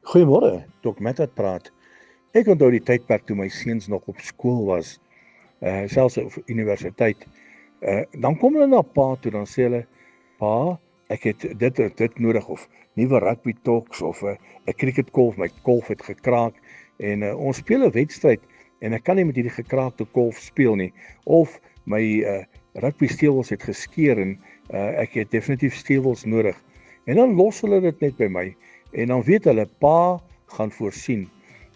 Goeiemôre, Dok Matt wat praat. Ek onthou die tydperk toe my seuns nog op skool was, selfs op universiteit. Dan kom hulle na pa toe, dan sê hulle, pa, ek het dit nodig, of nuwe rugby talks, of 'n cricketkolf, my kolf het gekraak, en ons speel 'n wedstryd, en ek kan nie met hierdie gekraakte kolf speel nie, of my rugby stewels het geskeur, en ek het definitief stewels nodig. En dan los hulle dit net by my, en dan weet hulle, pa gaan voorsien.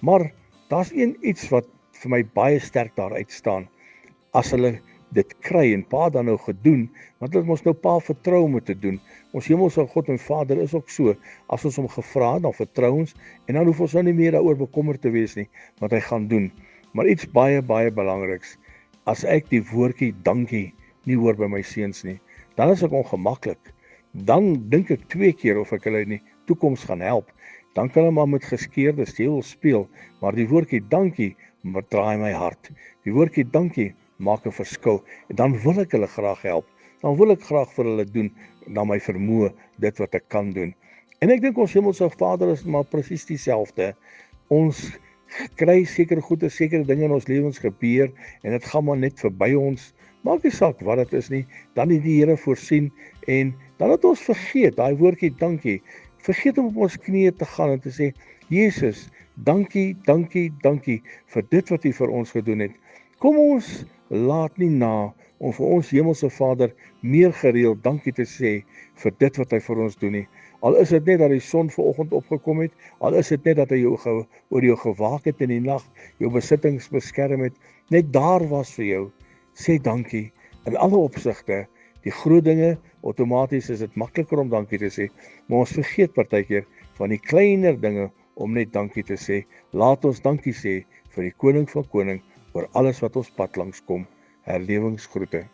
Maar daar's iets wat vir my baie sterk daar uitstaan. As hulle dit kry en pa dan nou gedoen, want dit mos nou pa vertrou om dit te doen. Ons hemelse God en Vader is ook so, as ons hom gevra het, dan vertrou ons, en dan hoef ons nou nie meer daaroor bekommerd te wees nie, wat hy gaan doen. Maar iets baie, baie belangriks, as ek die woordjie dankie nie hoor by my seuns nie, dan is ek ongemaklik. Dan dink ek 2 keer of ek hulle in die toekoms gaan help. Dan kan hulle maar met geskeurde steel speel, maar die woordjie dankie draai my hart. Die woordjie dankie maak 'n verskil, en dan wil ek hulle graag help. Dan wil ek graag vir hulle doen, na my vermoë, dit wat ek kan doen. En ek dink ons hemelse Vader is maar presies dieselfde. Ons kry sekere goeie, sekere dinge in ons lewens gebeur, en dit gaan maar net verby ons. Maak nie saak wat dit is nie, dan het die Here voorsien, en dan het ons vergeet, daai woordjie dankie, vergeet om op ons knieë te gaan en te sê, Jesus, dankie, dankie, dankie vir dit wat U vir ons gedoen het. Kom ons laat nie na om vir ons hemelse Vader meer gereeld dankie te sê vir dit wat hy vir ons doen nie. Al is dit net dat die son vanoggend opgekom het, al is dit net dat hy oor jou gewaak het in die nag, jou besittings beskerm het, net daar was vir jou. Sê dankie in alle opsigte. Die groot dinge, outomaties is dit makliker om dankie te sê, maar ons vergeet partykeer van die kleiner dinge om net dankie te sê. Laat ons dankie sê vir die koning van koning oor alles wat ons pad langs kom. Herlewingsgroete.